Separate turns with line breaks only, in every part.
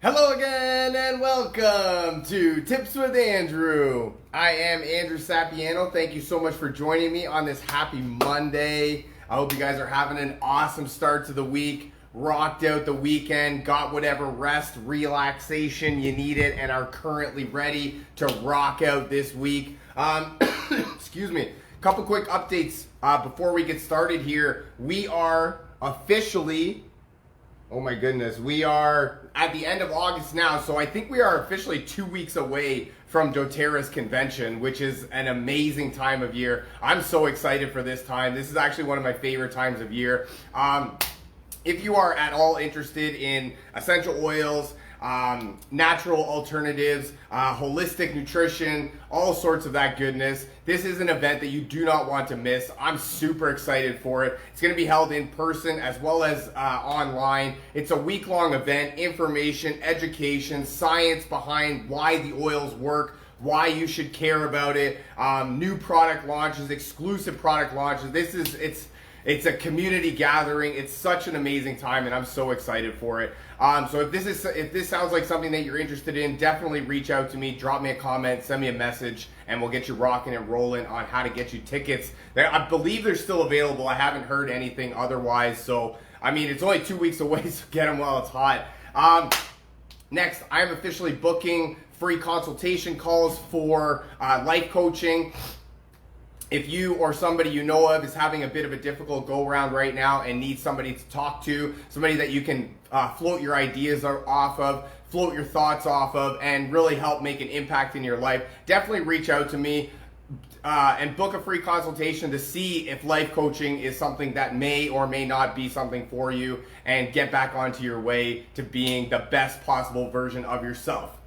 Hello again and welcome to Tips with Andrew. I am Andrew Sapiano. Thank you so much for joining me on this happy Monday. I hope you guys are having an awesome start to the week, rocked out the weekend, got whatever rest, relaxation you needed, and are currently ready to rock out this week. Excuse me. Couple quick updates before we get started here. We are officially... Oh my goodness, we are at the end of August now, so I think we are officially 2 weeks away from doTERRA's convention, which is an amazing time of year. I'm so excited for this time. This is actually one of my favorite times of year. If you are at all interested in essential oils, natural alternatives, holistic nutrition, all sorts of that goodness, this is an event that you do not want to miss. I'm super excited for it. It's going to be held in person as well as online. It's a week-long event, information, education, science behind why the oils work, why you should care about it, new product launches, exclusive product launches. It's a community gathering. It's such an amazing time, and I'm so excited for it. So if this sounds like something that you're interested in, definitely reach out to me, drop me a comment, send me a message, and we'll get you rocking and rolling on how to get you tickets. I believe they're still available. I haven't heard anything otherwise. So, I mean, it's only 2 weeks away, so get them while it's hot. Next, I am officially booking free consultation calls for life coaching. If you or somebody you know of is having a bit of a difficult go-around right now and needs somebody to talk to, somebody that you can float your ideas off of, float your thoughts off of, and really help make an impact in your life, definitely reach out to me and book a free consultation to see if life coaching is something that may or may not be something for you, and get back onto your way to being the best possible version of yourself.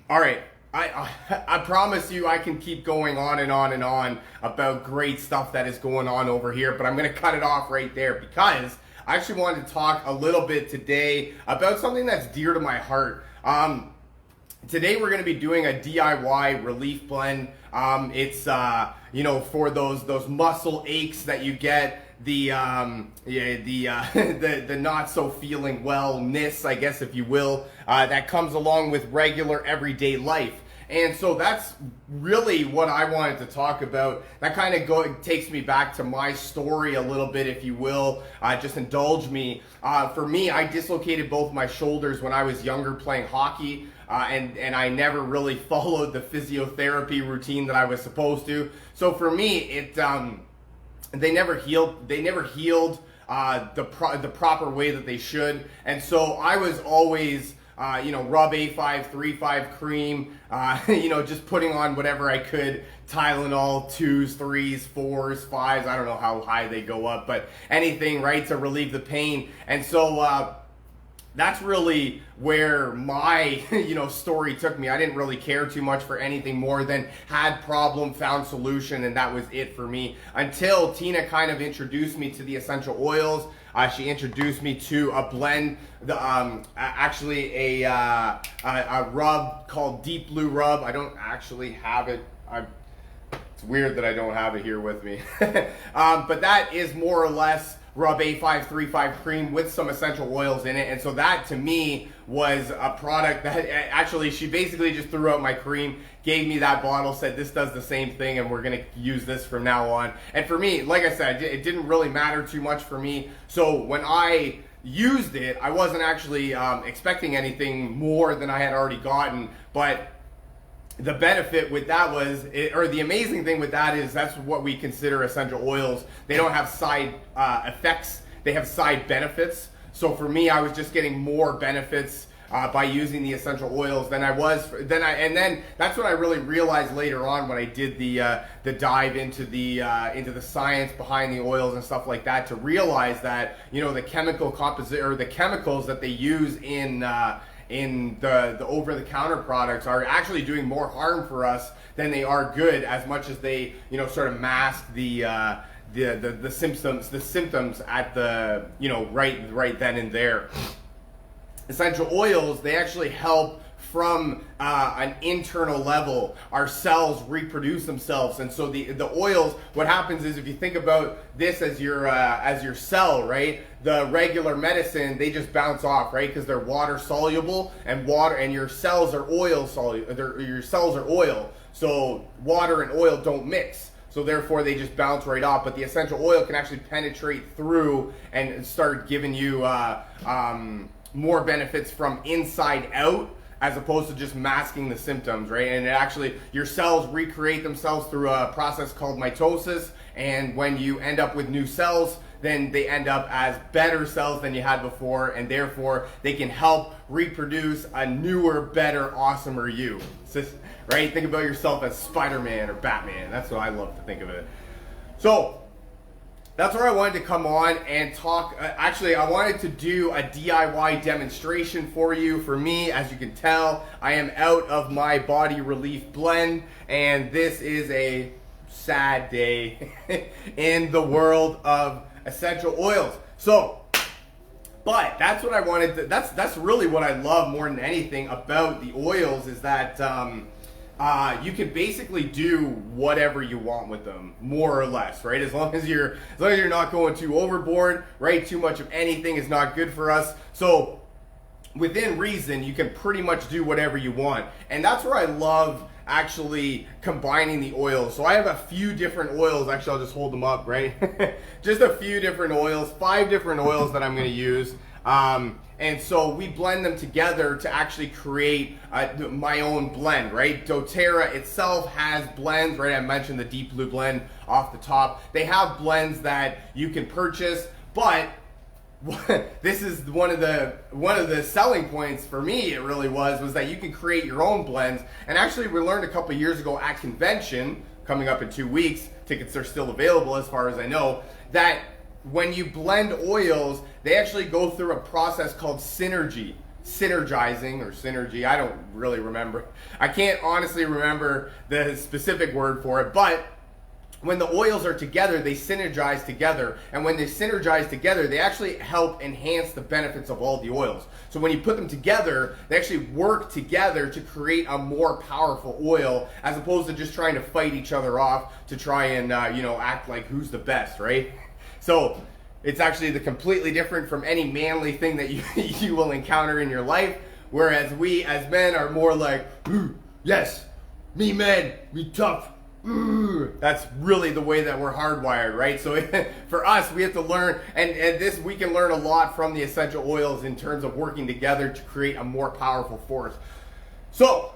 All right. I promise you I can keep going on and on and on about great stuff that is going on over here, but I'm going to cut it off right there because I actually wanted to talk a little bit today about something that's dear to my heart. Today we're going to be doing a DIY relief blend. It's for those muscle aches that you get, the not so feeling wellness, I guess, if you will, that comes along with regular everyday life. And so that's really what I wanted to talk about. That kind of takes me back to my story a little bit, if you will. Just indulge me. For me, I dislocated both my shoulders when I was younger playing hockey, and I never really followed the physiotherapy routine that I was supposed to. So for me, they never healed. They never healed the proper way that they should, and so I was always rub A5, 3-5 cream, just putting on whatever I could, Tylenol, 2s, 3s, 4s, 5s, I don't know how high they go up, but anything, right, to relieve the pain. And so that's really where my, story took me. I didn't really care too much for anything more than had problem, found solution, and that was it for me. Until Tina kind of introduced me to the essential oils. She introduced me to a blend, a rub called Deep Blue Rub. I don't actually have it. It's weird that I don't have it here with me. But that is more or less Rub A5 3-5 cream with some essential oils in it. And so that to me was a product that actually she basically just threw out my cream, gave me that bottle, said this does the same thing and we're going to use this from now on. And for me, like I said, it didn't really matter too much for me. So when I used it, I wasn't actually expecting anything more than I had already gotten. But the benefit with that the amazing thing with that is that's what we consider essential oils. They don't have side effects, they have side benefits. So for me, I was just getting more benefits by using the essential oils than I was. And then that's what I really realized later on when I did the dive into the science behind the oils and stuff like that, to realize that the chemical composite or the chemicals that they use in the over-the-counter products are actually doing more harm for us than they are good, as much as they sort of mask the symptoms at the right then and there. Essential oils, they actually help from an internal level. Our cells reproduce themselves, and so the oils, what happens is, if you think about this as your cell, right? The regular medicine, they just bounce off, right? Because they're water soluble, and your cells are oil soluble. Your cells are oil, so water and oil don't mix. So therefore, they just bounce right off. But the essential oil can actually penetrate through and start giving you more benefits from inside out, as opposed to just masking the symptoms, right? And it actually, your cells recreate themselves through a process called mitosis. And when you end up with new cells, then they end up as better cells than you had before, and therefore they can help reproduce a newer, better, awesomer you. Right? Think about yourself as Spider-Man or Batman. That's what I love to think of it. So that's where I wanted to come on and talk. Actually, I wanted to do a DIY demonstration for you. For me, as you can tell, I am out of my Body Relief blend, and this is a sad day in the world of essential oils. So, but that's what I wanted to, that's really what I love more than anything about the oils, is that you can basically do whatever you want with them, more or less, right? As long as you're not going too overboard, right? Too much of anything is not good for us. So within reason, you can pretty much do whatever you want. And that's where I love actually combining the oils. So I have a few different oils. Actually, I'll just hold them up, right? Just a few different oils, 5 different oils that I'm going to use. And so we blend them together to actually create my own blend, right? doTERRA itself has blends, right? I mentioned the Deep Blue blend off the top. They have blends that you can purchase, but this is one of the selling points for me, it really was that you can create your own blends. And actually, we learned a couple years ago at convention, coming up in 2 weeks, tickets are still available as far as I know, that when you blend oils, they actually go through a process called synergizing or synergy. I don't really remember. I can't honestly remember the specific word for it, but when the oils are together, they synergize together. And when they synergize together, they actually help enhance the benefits of all the oils. So when you put them together, they actually work together to create a more powerful oil, as opposed to just trying to fight each other off to try and act like who's the best, right? So it's actually completely different from any manly thing that you will encounter in your life. Whereas we as men are more like, yes, me men, me tough. That's really the way that we're hardwired, right? So for us, we have to learn, and this, we can learn a lot from the essential oils in terms of working together to create a more powerful force. So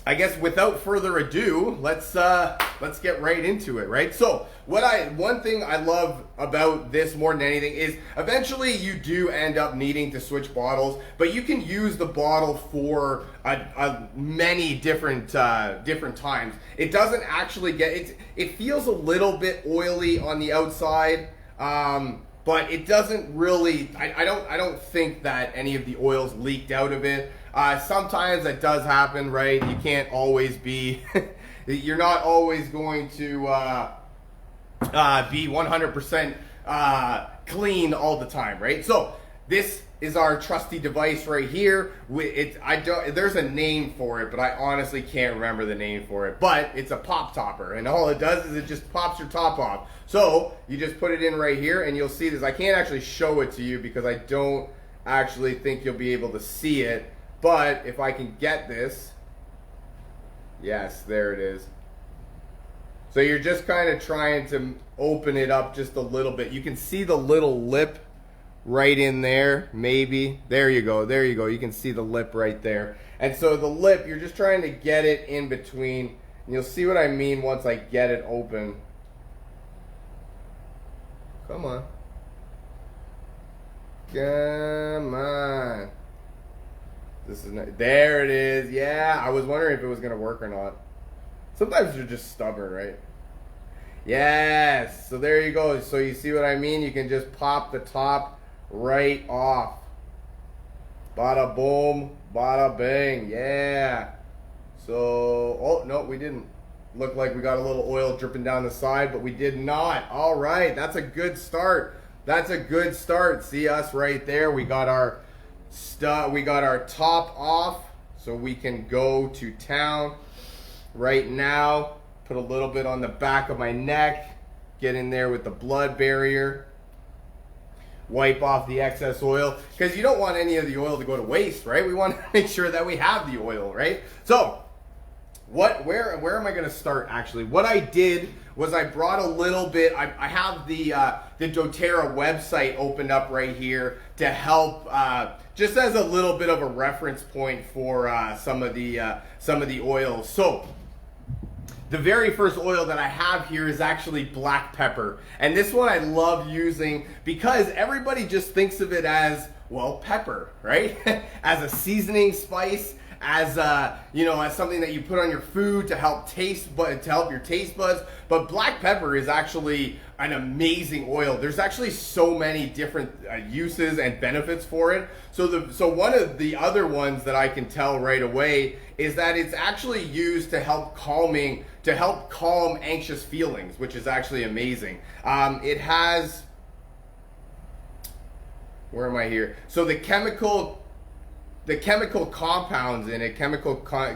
I guess without further ado, let's get right into it, right? So one thing I love about this more than anything is eventually you do end up needing to switch bottles, but you can use the bottle for many different times. It doesn't actually it feels a little bit oily on the outside, but it doesn't really. I don't think that any of the oils leaked out of it. Sometimes that does happen, right? You can't always be, you're not always going to be 100% clean all the time, right? So this is our trusty device right here. There's a name for it, but I honestly can't remember the name for it. But it's a pop topper, and all it does is it just pops your top off. So you just put it in right here, and you'll see this. I can't actually show it to you because I don't actually think you'll be able to see it. But if I can get this, yes, there it is. So you're just kind of trying to open it up just a little bit. You can see the little lip right in there, maybe. There you go, there you go. You can see the lip right there. And so the lip, you're just trying to get it in between. And you'll see what I mean once I get it open. Come on. Come on. There it is. Yeah, I was wondering if it was going to work or not. Sometimes you're just stubborn, right? Yes. So there you go. So you see what I mean? You can just pop the top right off. Bada boom, bada bang. Yeah. So, oh, no, we didn't. Looked like we got a little oil dripping down the side, but we did not. All right. That's a good start. That's a good start. See us right there. We got our top off, so we can go to town right now. Put a little bit on the back of my neck, get in there with the blood barrier, wipe off the excess oil, because you don't want any of the oil to go to waste, right? We want to make sure that we have the oil, right? So where am I going to start? Actually, what I did was I brought a little bit. I have the doTERRA website opened up right here to help, just as a little bit of a reference point for some of the oils. So the very first oil that I have here is actually black pepper, and this one I love using because everybody just thinks of it as, well, pepper, right? As a seasoning spice, as as something that you put on your food to help your taste buds. But black pepper is actually an amazing oil. There's actually so many different uses and benefits for it. So one of the other ones that I can tell right away is that it's actually used to help calm anxious feelings, which is actually amazing. It has, where am I here? So the chemical compounds in it,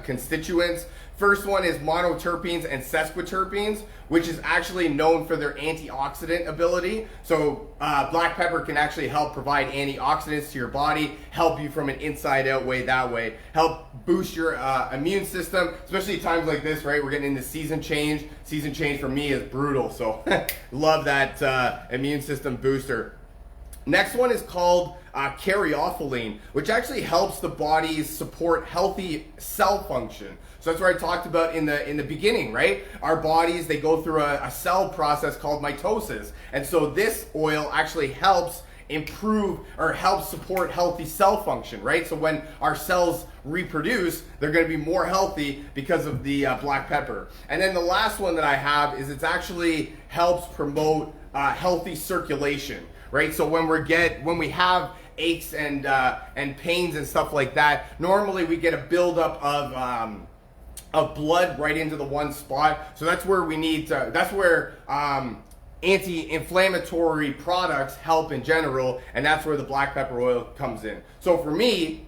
constituents. First one is monoterpenes and sesquiterpenes, which is actually known for their antioxidant ability. So black pepper can actually help provide antioxidants to your body, help you from an inside out way that way, help boost your immune system, especially times like this, right? We're getting into season change. Season change for me is brutal, so love that immune system booster. Next one is called caryophyllene, which actually helps the body support healthy cell function. So that's what I talked about in the beginning, right? Our bodies, they go through a cell process called mitosis. And so this oil actually helps improve or help support healthy cell function, right? So when our cells reproduce, they're going to be more healthy because of the black pepper. And then the last one that I have is it's actually helps promote healthy circulation, right? So when we have aches and pains and stuff like that, normally we get a buildup of blood right into the one spot. So that's where we need to, that's where anti-inflammatory products help in general, and that's where the black pepper oil comes in. So for me,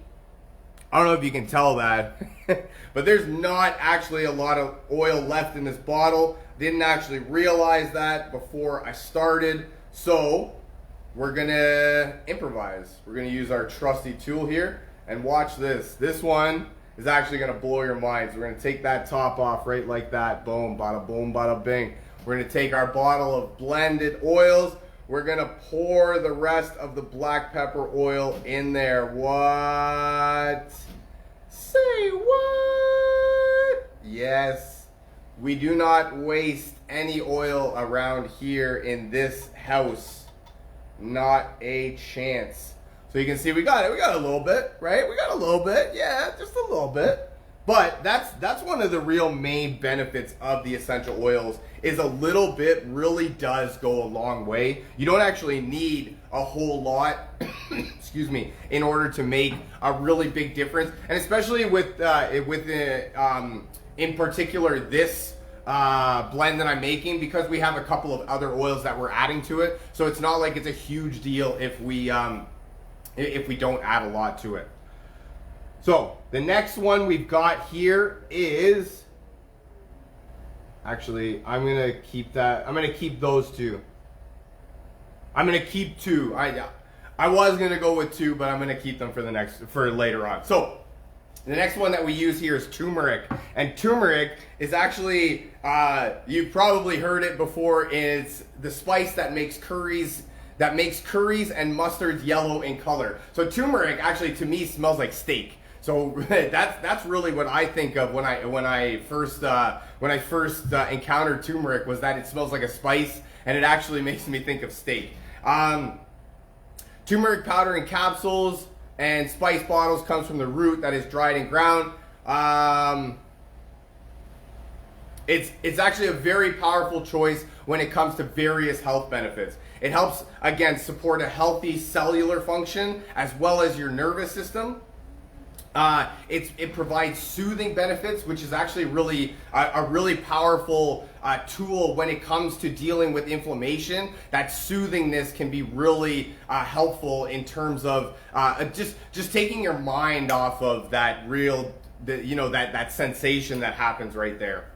I don't know if you can tell that, but there's not actually a lot of oil left in this bottle. Didn't actually realize that before I started. So we're gonna improvise. We're gonna use our trusty tool here, and watch this. This one is actually gonna blow your mind. So we're gonna take that top off right like that. Boom, bada bing. We're gonna take our bottle of blended oils. We're gonna pour the rest of the black pepper oil in there. What? Say what? Yes. We do not waste any oil around here in this house. Not a chance. So you can see we got it. We got a little bit, right? We got a little bit. Yeah, just a little bit. But that's one of the real main benefits of the essential oils, is a little bit really does go a long way. You don't actually need a whole lot, excuse me, in order to make a really big difference. And especially in particular this blend that I'm making, because we have a couple of other oils that we're adding to it. So it's not like it's a huge deal if we don't add a lot to it. So the next one we've got here is, actually, I'm gonna keep that. I'm gonna keep those two. I'm gonna keep two. I was gonna go with two, but I'm gonna keep them for later on. So the next one that we use here is turmeric, and turmeric is actually you've probably heard it before. It's the spice that makes curries and mustards yellow in color. So turmeric actually to me smells like steak. So that's really what I think of when I first encountered turmeric, was that it smells like a spice, and it actually makes me think of steak. Turmeric powder in capsules and spice bottles comes from the root that is dried and ground. It's actually a very powerful choice when it comes to various health benefits. It helps, again, support a healthy cellular function as well as your nervous system. It provides soothing benefits, which is actually really a really powerful tool when it comes to dealing with inflammation. That soothingness can be really helpful in terms of just taking your mind off of that real that sensation that happens right there.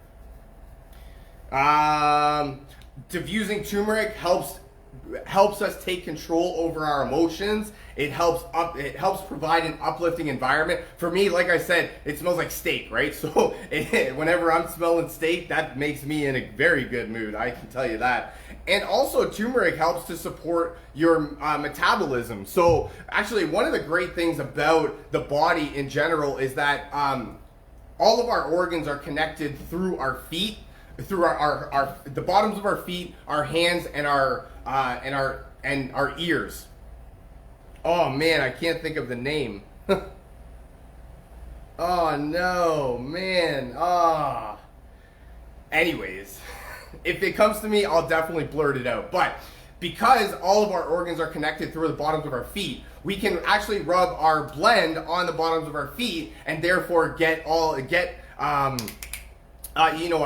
Diffusing turmeric helps us take control over our emotions. It helps provide an uplifting environment. For me, like I said, it smells like steak, right? So whenever I'm smelling steak, that makes me in a very good mood, I can tell you that. And also turmeric helps to support your metabolism. So actually, one of the great things about the body in general is that all of our organs are connected through our feet, through the bottoms of our feet, our hands, and our ears. Oh man, I can't think of the name. Oh no, man. Anyways, if it comes to me, I'll definitely blurt it out. But because all of our organs are connected through the bottoms of our feet, we can actually rub our blend on the bottoms of our feet and therefore get a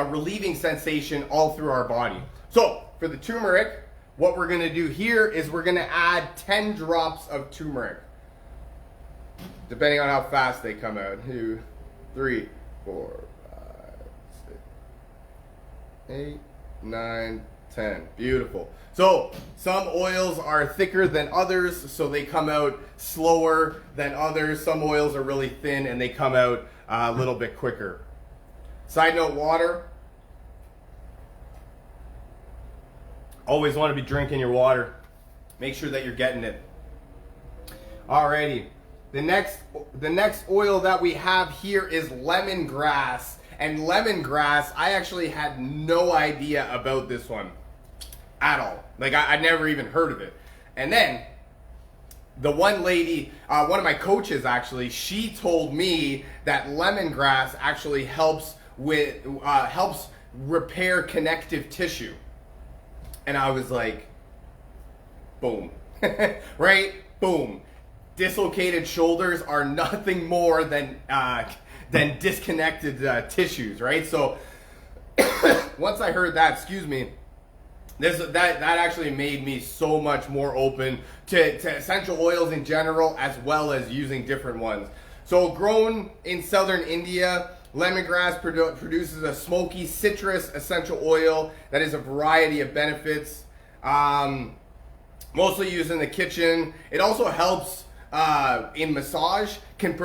relieving sensation all through our body. So for the turmeric, what we're gonna do here is we're gonna add 10 drops of turmeric, depending on how fast they come out. 2, 3, 4, 5, 6, 8, 9, 10. Beautiful. So some oils are thicker than others, so they come out slower than others. Some oils are really thin and they come out a little bit quicker. Side note, water. Always want to be drinking your water. Make sure that you're getting it. Alrighty. The next oil that we have here is lemongrass. And lemongrass, I actually had no idea about this one at all. Like I'd never even heard of it. And then the one lady, one of my coaches actually, she told me that lemongrass actually helps repair connective tissue. And I was like, boom, right? Boom. Dislocated shoulders are nothing more than disconnected tissues, right? So once I heard that, that actually made me so much more open to essential oils in general, as well as using different ones. So grown in southern India, lemongrass produces a smoky citrus essential oil that has a variety of benefits, mostly used in the kitchen. It also helps in massage, can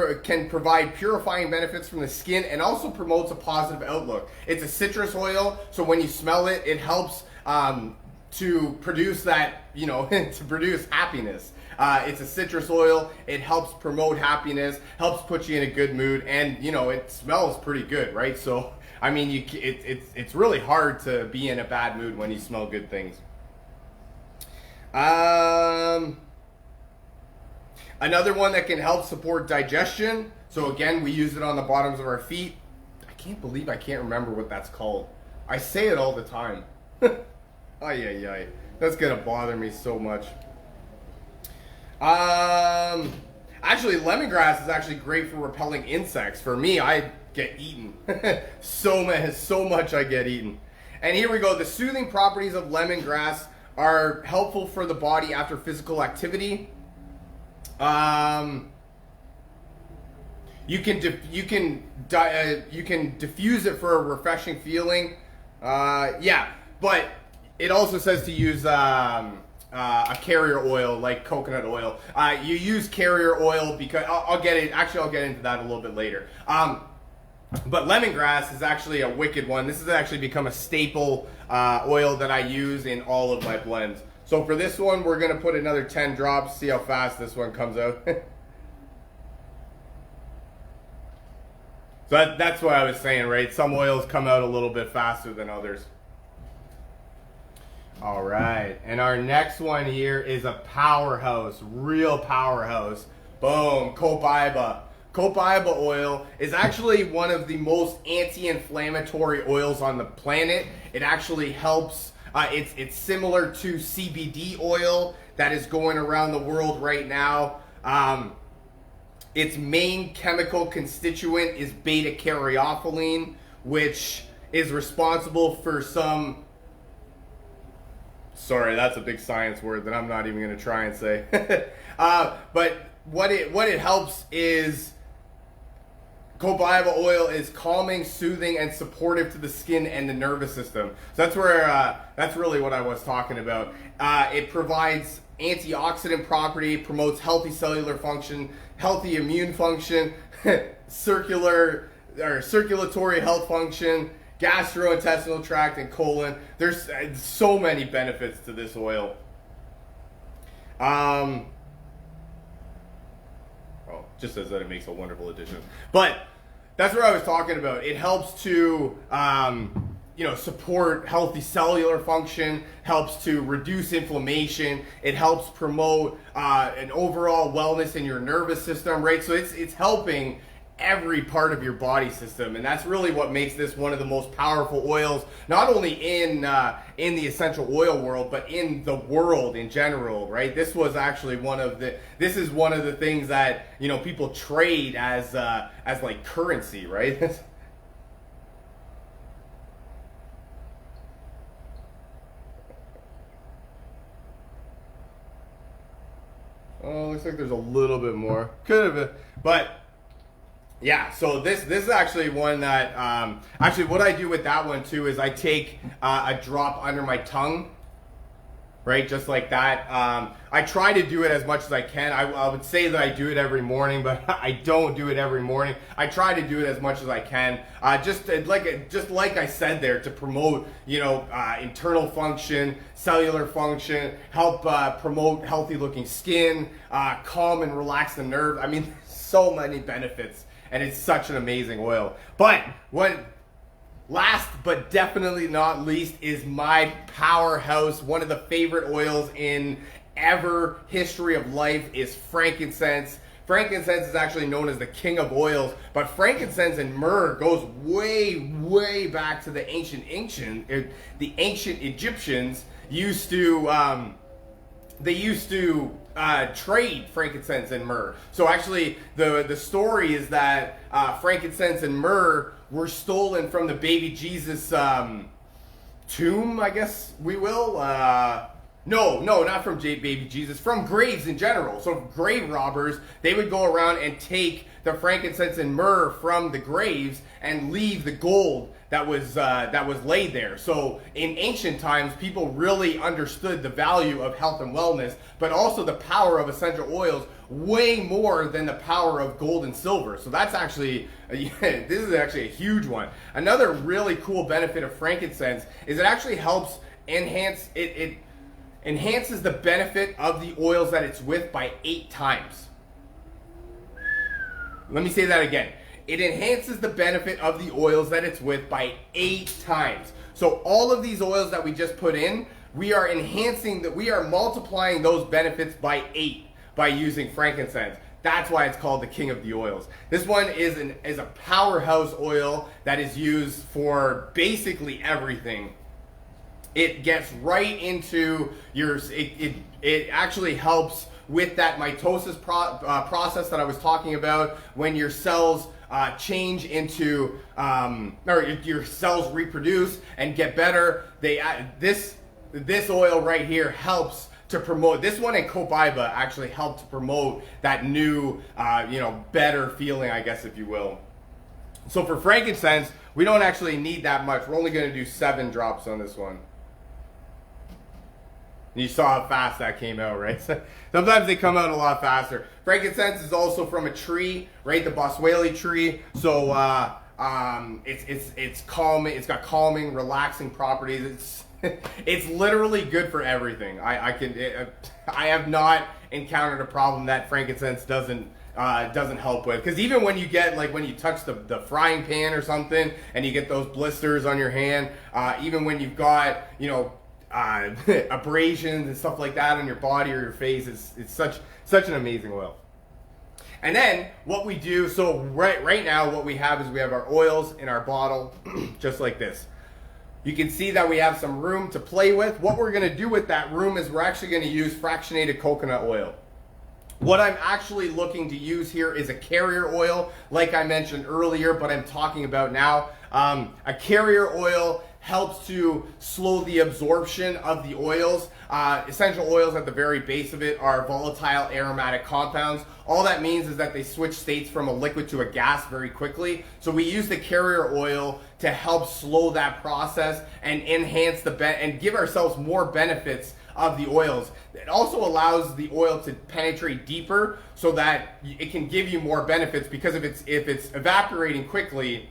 provide purifying benefits from the skin, and also promotes a positive outlook. It's a citrus oil, so when you smell it, it helps to produce that, to produce happiness. It's a citrus oil. It helps promote happiness, helps put you in a good mood, and it smells pretty good, right? So I mean, it's really hard to be in a bad mood when you smell good things. Another one that can help support digestion. So again, we use it on the bottoms of our feet. I can't believe I can't remember what that's called. I say it all the time. Ay, ay, ay. That's gonna bother me so much. Actually, lemongrass is actually great for repelling insects. For me, I get eaten. so much I get eaten. And here we go. The soothing properties of lemongrass are helpful for the body after physical activity. You can diffuse it for a refreshing feeling. Yeah, but it also says to use a carrier oil like coconut oil. You use carrier oil because I'll get into that a little bit later. But lemongrass is actually a wicked one. This has actually become a staple oil that I use in all of my blends. So for this one, we're gonna put another 10 drops. See how fast this one comes out. So that's what I was saying, right? Some oils come out a little bit faster than others. All right, and our next one here is a powerhouse, real powerhouse. Boom, copaiba. Copaiba oil is actually one of the most anti-inflammatory oils on the planet. It actually helps, it's similar to CBD oil that is going around the world right now. Its main chemical constituent is beta-caryophyllene, which is responsible for some... Sorry, that's a big science word that I'm not even going to try and say. But what it helps is Copaiba oil is calming, soothing, and supportive to the skin and the nervous system. So that's where that's really what I was talking about. It provides antioxidant property, promotes healthy cellular function, healthy immune function, circulatory health function, gastrointestinal tract, and colon. There's so many benefits to this oil. Just says that it makes a wonderful addition. But that's what I was talking about. It helps to, support healthy cellular function, helps to reduce inflammation. It helps promote an overall wellness in your nervous system, right? So it's helping every part of your body system, and that's really what makes this one of the most powerful oils, not only in the essential oil world, but in the world in general, right? This was actually one of the things that people trade as like currency, right? Oh, looks like there's a little bit more. Could have been, but. Yeah, so this is actually one that, actually what I do with that one too is I take a drop under my tongue, right, just like that. I try to do it as much as I can. I would say that I do it every morning, but I don't do it every morning. I try to do it as much as I can, just like I said there, to promote, internal function, cellular function, help promote healthy looking skin, calm and relax the nerves. I mean, so many benefits. And it's such an amazing oil. But last but definitely not least is my powerhouse, one of the favorite oils in ever history of life is frankincense. Frankincense is actually known as the king of oils, but frankincense and myrrh goes way, way back to the ancient Egyptians used to trade frankincense and myrrh. So actually, the story is that frankincense and myrrh were stolen from the baby Jesus tomb, I guess we will. No, not from baby Jesus, from graves in general. So grave robbers, they would go around and take the frankincense and myrrh from the graves and leave the gold that was laid there. So in ancient times, people really understood the value of health and wellness, but also the power of essential oils way more than the power of gold and silver. So that's actually, this is actually a huge one. Another really cool benefit of frankincense is it actually helps enhance, it enhances the benefit of the oils that it's with by 8 times. Let me say that again. It enhances the benefit of the oils that it's with by 8 times. So all of these oils that we just put in, we are multiplying those benefits by 8 by using frankincense. That's why it's called the king of the oils. This one is a powerhouse oil that is used for basically everything. It gets right into it actually helps with that mitosis process that I was talking about, when your cells change into, or your cells reproduce and get better. This oil right here helps to promote, this one in Copaiba actually helped to promote that new, better feeling, I guess, if you will. So for frankincense, we don't actually need that much. We're only going to do 7 drops on this one. You saw how fast that came out, right? Sometimes they come out a lot faster. Frankincense is also from a tree, right? The boswellia tree. So it's calming. It's got calming, relaxing properties. It's literally good for everything. I have not encountered a problem that frankincense doesn't help with. Because even when you get, like, when you touch the frying pan or something and you get those blisters on your hand, even when you've got, abrasions and stuff like that on your body or your face, it's such an amazing oil. And then what we do, so right now what we have is we have our oils in our bottle, just like this. You can see that we have some room to play with. What we're going to do with that room is we're actually going to use fractionated coconut oil. What I'm actually looking to use here is a carrier oil, like I mentioned earlier, but I'm talking about now. A carrier oil helps to slow the absorption of the oils. Essential oils at the very base of it are volatile aromatic compounds. All that means is that they switch states from a liquid to a gas very quickly. So we use the carrier oil to help slow that process and enhance and give ourselves more benefits of the oils. It also allows the oil to penetrate deeper so that it can give you more benefits, because if it's evaporating quickly,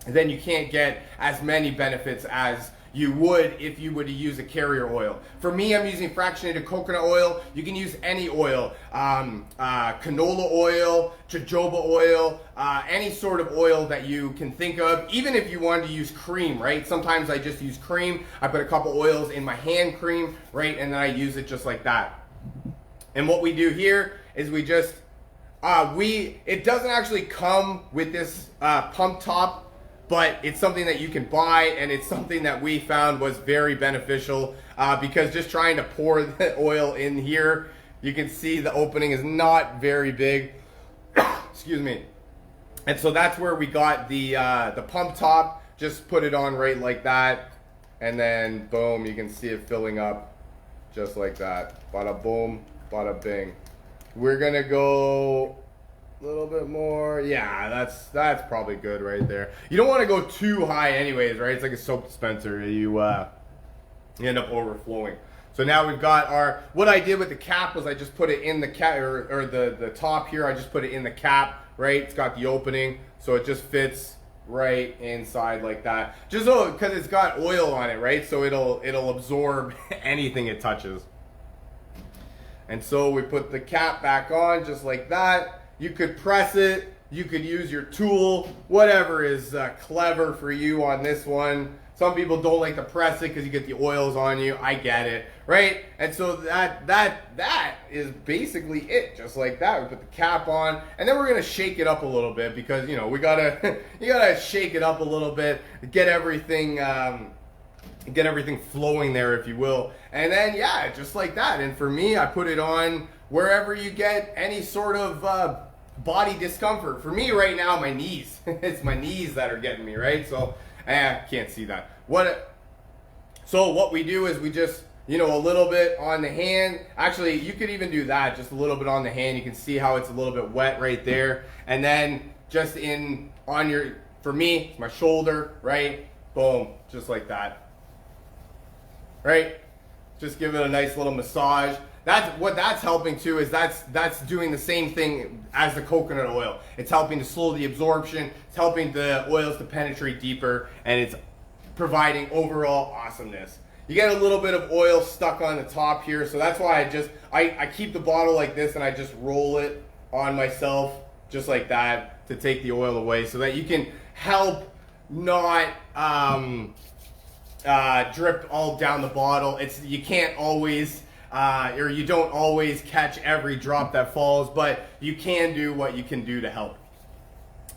then you can't get as many benefits as you would if you were to use a carrier oil. For me, I'm using fractionated coconut oil. You can use any oil, canola oil, jojoba oil, any sort of oil that you can think of. Even if you wanted to use cream, right? Sometimes I just use cream. I put a couple oils in my hand cream, right? And then I use it just like that. And what we do here is we just, it doesn't actually come with this pump top, but it's something that you can buy, and it's something that we found was very beneficial, because just trying to pour the oil in here, you can see the opening is not very big. Excuse me. And so that's where we got the pump top. Just put it on right like that, and then boom, you can see it filling up just like that. Bada boom, bada bing. We're gonna go a little bit more. Yeah, that's probably good right there. You don't want to go too high anyways, right? It's like a soap dispenser. You end up overflowing. So now we've got what I did with the cap was I just put it in the cap, or the top here, I just put it in the cap, right? It's got the opening, so it just fits right inside like that. Just so, because it's got oil on it, right? So it'll absorb anything it touches. And so we put the cap back on just like that. You could press it, you could use your tool, whatever is clever for you on this one. Some people don't like to press it because you get the oils on you. I get it, right? And so that is basically it, just like that. We put the cap on, and then we're gonna shake it up a little bit, because you gotta you gotta shake it up a little bit, get everything flowing there, if you will. And then yeah, just like that. And for me, I put it on wherever you get any sort of body discomfort. For me right now, my knees. It's my knees that are getting me, right? So can't see that. So what we do is we just, a little bit on the hand. Actually, you could even do that, just a little bit on the hand. You can see how it's a little bit wet right there. And then just for me, it's my shoulder, right? Boom, just like that. Right? Just give it a nice little massage. That's helping too, is that's doing the same thing as the coconut oil. It's helping to slow the absorption, it's helping the oils to penetrate deeper, and it's providing overall awesomeness. You get a little bit of oil stuck on the top here, so that's why I keep the bottle like this, and I just roll it on myself just like that to take the oil away, so that you can help not drip all down the bottle. You can't always or you don't always catch every drop that falls, but you can do what you can do to help.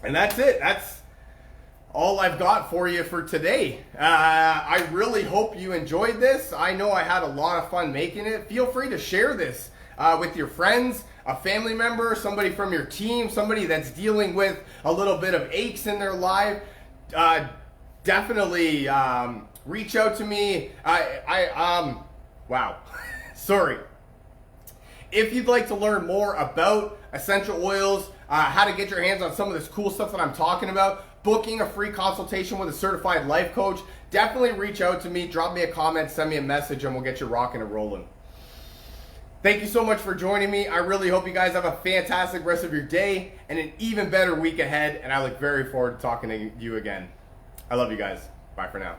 And that's it. That's all I've got for you for today. I really hope you enjoyed this. I know I had a lot of fun making it. Feel free to share this with your friends, a family member, somebody from your team, somebody that's dealing with a little bit of aches in their life. Definitely reach out to me. Wow. Sorry. If you'd like to learn more about essential oils, how to get your hands on some of this cool stuff that I'm talking about, booking a free consultation with a certified life coach, definitely reach out to me, drop me a comment, send me a message, and we'll get you rocking and rolling. Thank you so much for joining me. I really hope you guys have a fantastic rest of your day and an even better week ahead, and I look very forward to talking to you again. I love you guys. Bye for now.